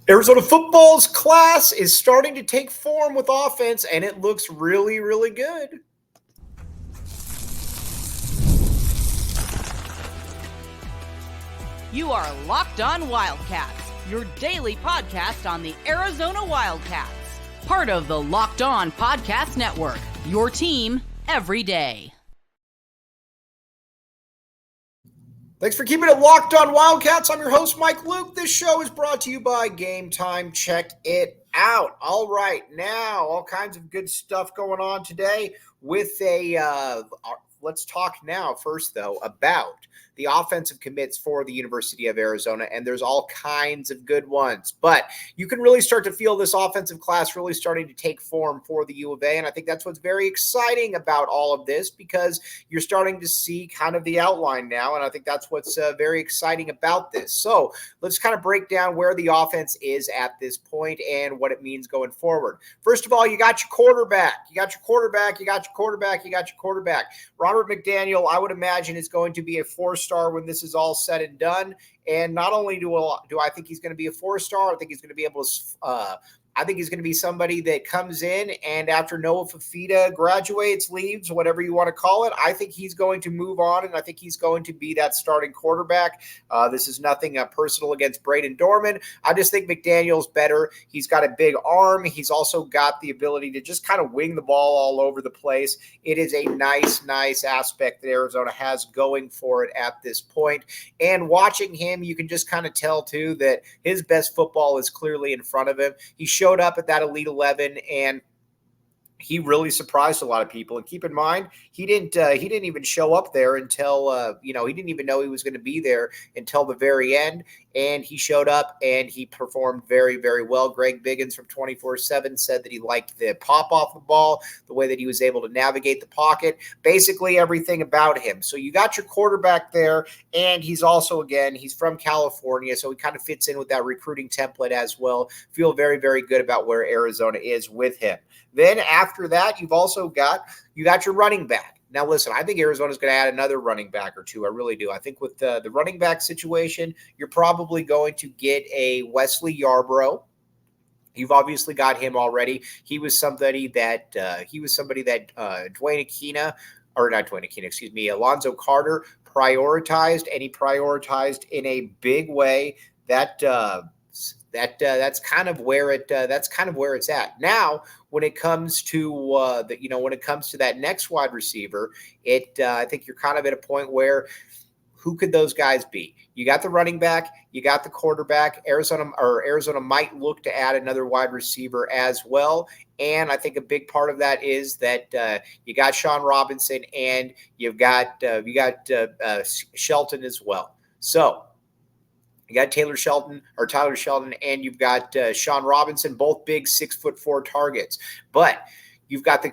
Arizona football's class is starting to take form with offense, and it looks really, really good. You are Locked On Wildcats, your daily podcast on the Arizona Wildcats. Part of the Locked On Podcast Network, your team every day. Thanks for keeping it locked on Wildcats. I'm your host, Mike Luke. This show is brought to you by Gametime. Check it out. All right, now all kinds of good stuff going on today with let's talk now first, though, about the offensive commits for the University of Arizona, and there's all kinds of good ones. But you can really start to feel this offensive class really starting to take form for the U of A, and I think that's what's very exciting about all of this, because you're starting to see kind of the outline now, and I think that's what's very exciting about this. So let's kind of break down where the offense is at this point and what it means going forward. First of all, you got your quarterback. Robert McDaniel, I would imagine, is going to be a four-star when this is all said and done. And not only do I think he's going to be a four-star, I think he's going to be able to I think he's going to be somebody that comes in and after Noah Fafita graduates, leaves, whatever you want to call it, I think he's going to move on, and I think he's going to be that starting quarterback. This is nothing personal against Braden Dorman. I just think McDaniel's better. He's got a big arm. He's also got the ability to just kind of wing the ball all over the place. It is a nice aspect that Arizona has going for it at this point. And watching him, you can just kind of tell, too, that his best football is clearly in front of him. He showed up at that Elite 11, and he really surprised a lot of people. And keep in mind, he didn't even show up there until he didn't even know he was going to be there until the very end. And he showed up and he performed very, very well. Greg Biggins from 24/7 said that he liked the pop off the ball, the way that he was able to navigate the pocket, basically everything about him. So you got your quarterback there, and he's also, again, he's from California, so he kind of fits in with that recruiting template as well. Feel very, very good about where Arizona is with him. Then after that, you got your running back. Now, listen, I think Arizona's going to add another running back or two. I really do. I think with the running back situation, you're probably going to get a Wesley Yarbrough. You've obviously got him already. Alonzo Carter prioritized, and he prioritized in a big way. That's kind of where it's at now. When it comes to that next wide receiver, I think you're kind of at a point where who could those guys be? You got the running back, you got the quarterback. Arizona might look to add another wide receiver as well. And I think a big part of that is that you got Sean Robinson and you got Shelton as well. So you got Tyler Shelton, and you've got Sean Robinson, both big 6'4" targets. But you've got the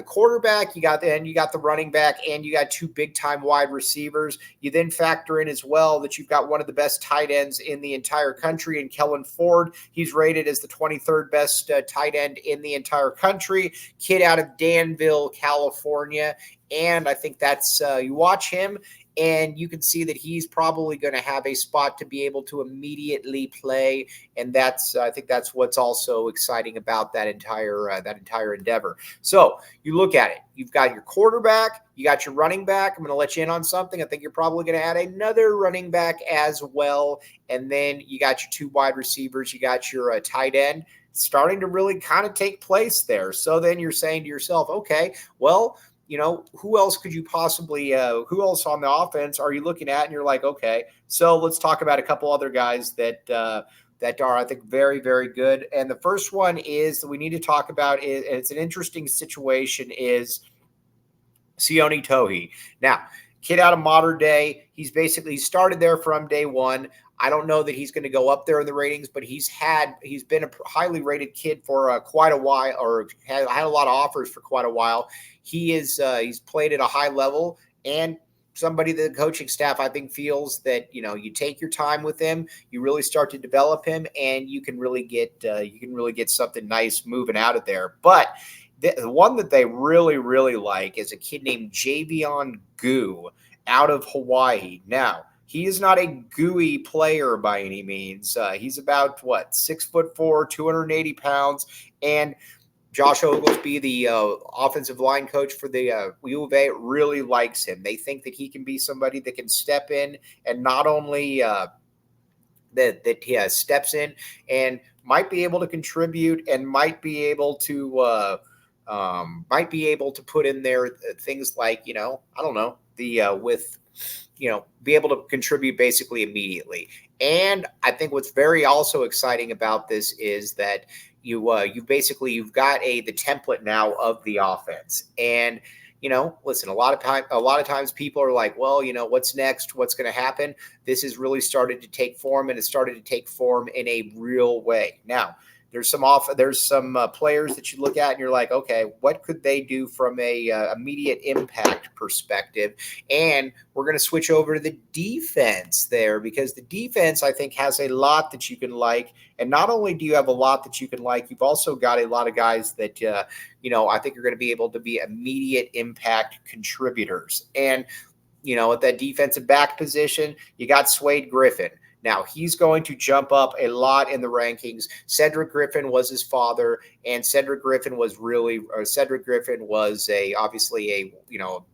quarterback, you got the running back, and you got two big time wide receivers. You then factor in as well that you've got one of the best tight ends in the entire country in Kellen Ford. He's rated as the 23rd best tight end in the entire country. Kid out of Danville, California. And I think that's you watch him, and you can see that he's probably going to have a spot to be able to immediately play, and I think that's what's also exciting about that entire endeavor. So you look at it. You've got your quarterback, you got your running back. I'm going to let you in on something. I think you're probably going to add another running back as well, and then you got your two wide receivers. You got your tight end starting to really kind of take place there. So then you're saying to yourself, okay, well, who else could you possibly who else on the offense are you looking at? And you're like, okay, so let's talk about a couple other guys that are, I think, very, very good. And the first one is that we need to talk about is, and it's an interesting situation, is Sione Tohi. Now, kid out of Modern Day, he started there from day one. I don't know that he's going to go up there in the ratings, but he's been a highly rated kid for quite a while, or had a lot of offers for quite a while. He's played at a high level, and somebody that the coaching staff, I think, feels that, you take your time with him, you really start to develop him, and you can really get something nice moving out of there. But the one that they really, really like is a kid named Javion Gu out of Hawaii. Now, he is not a gooey player by any means. He's about 6'4", 280 pounds, and Josh Oglesby, the offensive line coach for the U of A, really likes him. They think that he can be somebody that can step in and not only that he steps in and might be able to contribute and might be able to put in there things like, I don't know, be able to contribute basically immediately. And I think what's very also exciting about this is that you've got the template now of the offense. And listen, a lot of times people are like, well, what's next? What's going to happen? This has really started to take form, and it started to take form in a real way. Now, there's some players that you look at and you're like, okay, what could they do from a immediate impact perspective? And we're going to switch over to the defense there, because the defense, I think, has a lot that you can like. And not only do you have a lot that you can like, you've also got a lot of guys that, I think are going to be able to be immediate impact contributors. And, at that defensive back position, you got Swade Griffin. Now, he's going to jump up a lot in the rankings. Cedric Griffin was his father, and Cedric Griffin was obviously a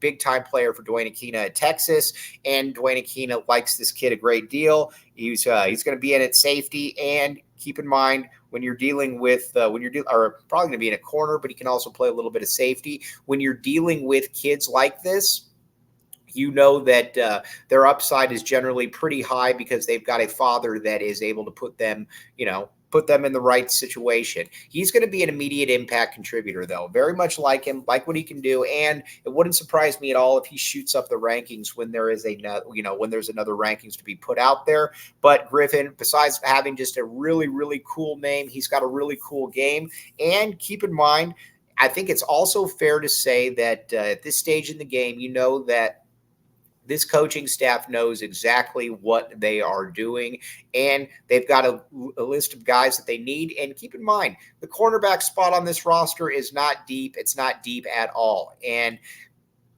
big-time player for Dwayne Aquina at Texas, and Dwayne Aquina likes this kid a great deal. He's going to be in at safety, and keep in mind, when you're dealing with probably going to be in a corner, but he can also play a little bit of safety. When you're dealing with kids like this, that their upside is generally pretty high because they've got a father that is able to put them in the right situation. He's going to be an immediate impact contributor, though. Very much like him, like what he can do, and it wouldn't surprise me at all if he shoots up the rankings when there is when there's another rankings to be put out there. But Griffin, besides having just a really, really cool name, he's got a really cool game. And keep in mind, I think it's also fair to say that at this stage in the game, that this coaching staff knows exactly what they are doing, and they've got a list of guys that they need. And keep in mind, the cornerback spot on this roster is not deep. It's not deep at all. And,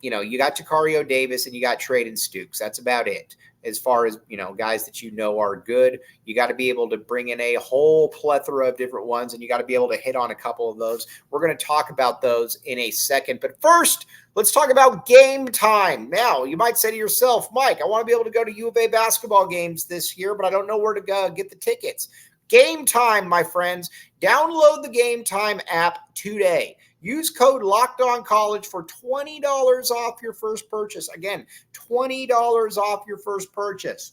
you got Takario Davis and you got Traden Stukes. That's about it. As far as, guys that are good, you got to be able to bring in a whole plethora of different ones, and you got to be able to hit on a couple of those. We're going to talk about those in a second. But first, let's talk about game time. Now, you might say to yourself, Mike, I want to be able to go to U of A basketball games this year, but I don't know where to go get the tickets. Game Time, my friends. Download the Game Time app today. Use code LOCKEDONCollege for $20 off your first purchase. Again, $20 off your first purchase.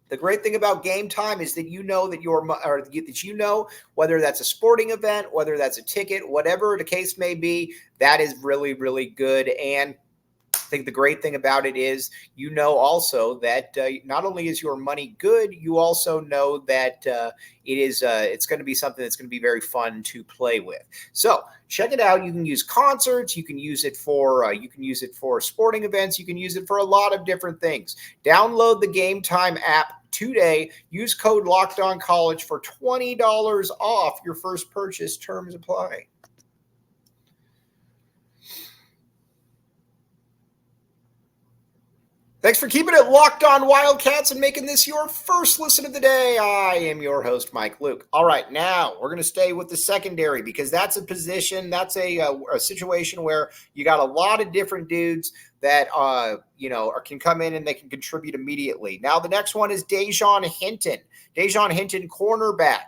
The great thing about Game Time is that whether that's a sporting event, whether that's a ticket, whatever the case may be, that is really, really good. And I think the great thing about it is, also that not only is your money good, you also know that it's going to be something that's going to be very fun to play with. So check it out. You can use concerts. You can use it for sporting events. You can use it for a lot of different things. Download the Game Time app today. Use code LOCKEDONCollege for $20 off your first purchase. Terms apply. Thanks for keeping it locked on Wildcats and making this your first listen of the day. I am your host, Mike Luke. All right, now we're going to stay with the secondary, because that's a position, that's a situation where you got a lot of different dudes that can come in and they can contribute immediately. Now the next one is Dejon Hinton. Dejon Hinton, cornerback.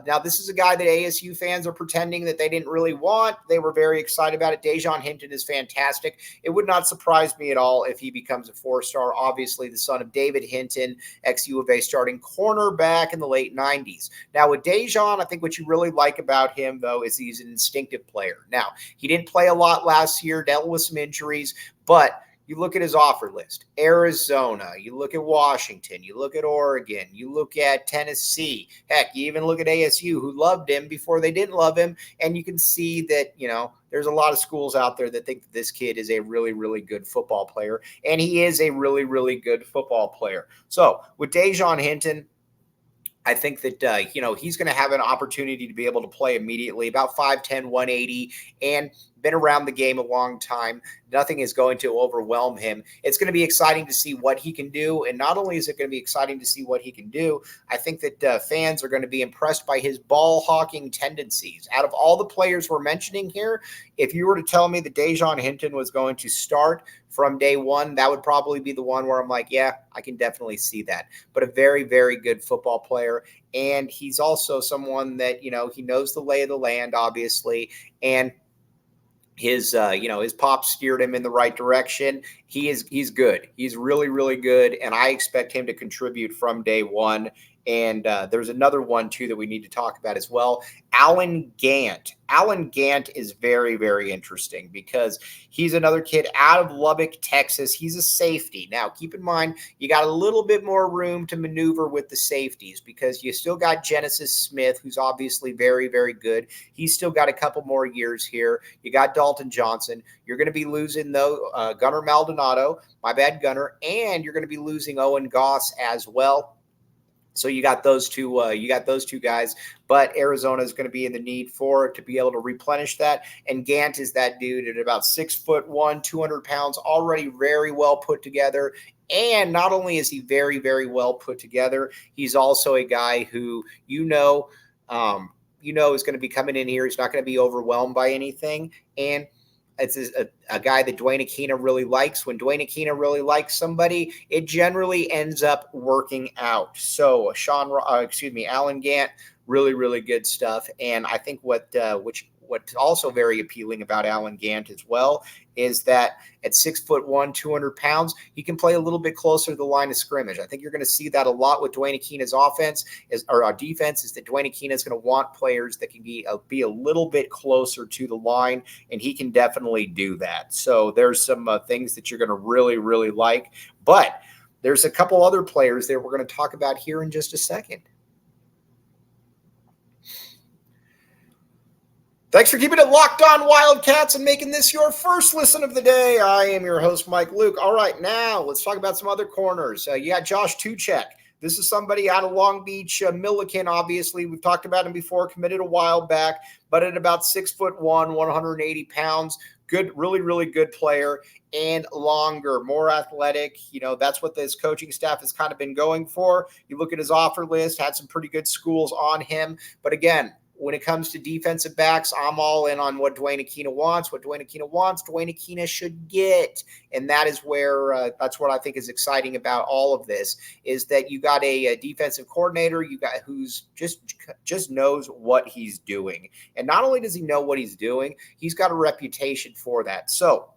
Now this is a guy that ASU fans are pretending that they didn't really want. They were very excited about it. Dejon Hinton is fantastic. It would not surprise me at all if he becomes a 4-star. Obviously, the son of David Hinton, ex-U of A starting cornerback in the late 90s. Now with Dejon, I think what you really like about him, though, is he's an instinctive player. Now, he didn't play a lot last year, dealt with some injuries, but you look at his offer list: Arizona, you look at Washington, you look at Oregon, you look at Tennessee. Heck, you even look at ASU, who loved him before they didn't love him. And you can see that, there's a lot of schools out there that think that this kid is a really, really good football player. And he is a really, really good football player. So with Dejon Hinton, I think that, he's going to have an opportunity to be able to play immediately, about 5'10", 180. And been around the game a long time. Nothing is going to overwhelm him. It's going to be exciting to see what he can do. And not only is it going to be exciting to see what he can do, I think that fans are going to be impressed by his ball hawking tendencies. Out of all the players we're mentioning here, if you were to tell me that Dejon Hinton was going to start from day one, that would probably be the one where I'm like, yeah, I can definitely see that. But a very, very good football player. And he's also someone that, he knows the lay of the land, obviously. And his pop steered him in the right direction. He's good. He's really, really good. And I expect him to contribute from day one. And there's another one, too, that we need to talk about as well. Alan Gant. Alan Gant is very, very interesting because he's another kid out of Lubbock, Texas. He's a safety. Now, keep in mind, you got a little bit more room to maneuver with the safeties because you still got Genesis Smith, who's obviously very, very good. He's still got a couple more years here. You got Dalton Johnson. You're going to be losing, though, Gunnar Maldonado. My bad, Gunnar. And you're going to be losing Owen Goss as well. So you got those two. Guys, but Arizona is going to be in the need to be able to replenish that. And Gant is that dude at about 6'1", 200 pounds, already very well put together. And not only is he very, very well put together, he's also a guy who is going to be coming in here. He's not going to be overwhelmed by anything, and it's a guy that Dwayne Aquina really likes. When Dwayne Aquina really likes somebody, it generally ends up working out. So Alan Gant, really, really good stuff. And I think what's also very appealing about Alan Gant as well is that at 6'1", 200 pounds, he can play a little bit closer to the line of scrimmage. I think you're going to see that a lot with Dwayne Aquina's defense is that Dwayne Aquina is going to want players that can be a little bit closer to the line, and he can definitely do that. So there's some things that you're going to really, really like. But there's a couple other players that we're going to talk about here in just a second. Thanks for keeping it locked on Wildcats and making this your first listen of the day. I am your host, Mike Luke. All right, now let's talk about some other corners. You got Josh Tuchek. This is somebody out of Long Beach, Milliken, obviously. We've talked about him before, committed a while back, but at about 6'1", 180 pounds. Good, really, really good player and longer, more athletic. That's what this coaching staff has kind of been going for. You look at his offer list, had some pretty good schools on him. But again, when it comes to defensive backs, I'm all in on what Dwayne Aquina wants. What Dwayne Aquina wants, Dwayne Aquina should get. And that is where that's what I think is exciting about all of this, is that you got a defensive coordinator who's just knows what he's doing. And not only does he know what he's doing, he's got a reputation for that. So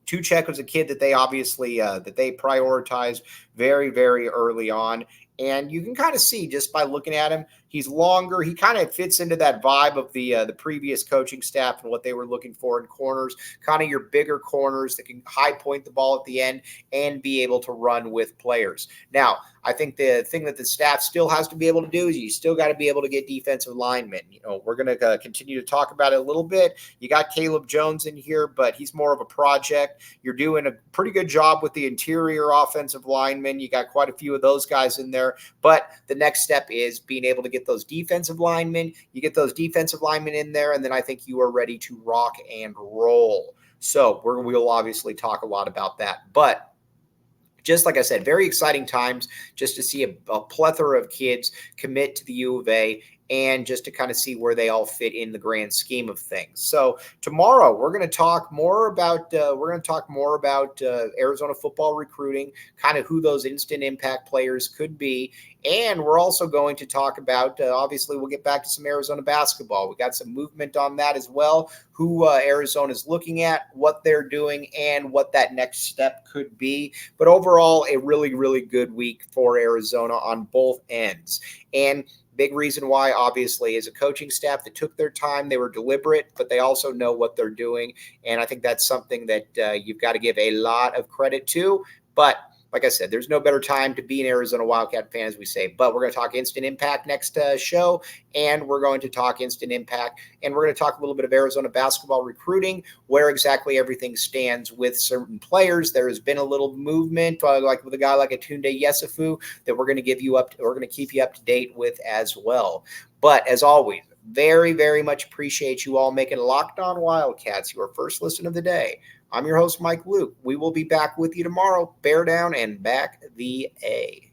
Tuchek was a kid that they obviously that they prioritized very, very early on. And you can kind of see just by looking at him, he's longer. He kind of fits into that vibe of the previous coaching staff and what they were looking for in corners, kind of your bigger corners that can high point the ball at the end and be able to run with players. Now, I think the thing that the staff still has to be able to do is you still got to be able to get defensive linemen. We're going to continue to talk about it a little bit. You got Caleb Jones in here, but he's more of a project. You're doing a pretty good job with the interior offensive linemen. You got quite a few of those guys in there. But the next step is being able to get those defensive linemen. You get those defensive linemen in there, and then I think you are ready to rock and roll. So we'll obviously talk a lot about that. But just like I said, very exciting times just to see a plethora of kids commit to the U of A and just to kind of see where they all fit in the grand scheme of things. So tomorrow we're going to talk more about Arizona football recruiting, kind of who those instant impact players could be. And we're also going to talk about, obviously, we'll get back to some Arizona basketball. We got some movement on that as well, who Arizona is looking at, what they're doing, and what that next step could be. But overall, a really, really good week for Arizona on both ends. And big reason why, obviously, is a coaching staff that took their time. They were deliberate, but they also know what they're doing. And I think that's something that you've got to give a lot of credit to. But like I said, there's no better time to be an Arizona Wildcat fan, as we say. But we're going to talk instant impact next show, and we're going to talk instant impact, and we're going to talk a little bit of Arizona basketball recruiting, where exactly everything stands with certain players. There has been a little movement, like with a guy like Atunde Yesufu, that we're going to keep you up to date with as well. But as always, very, very much appreciate you all making Locked On Wildcats your first listen of the day. I'm your host, Mike Luke. We will be back with you tomorrow. Bear down and back the A.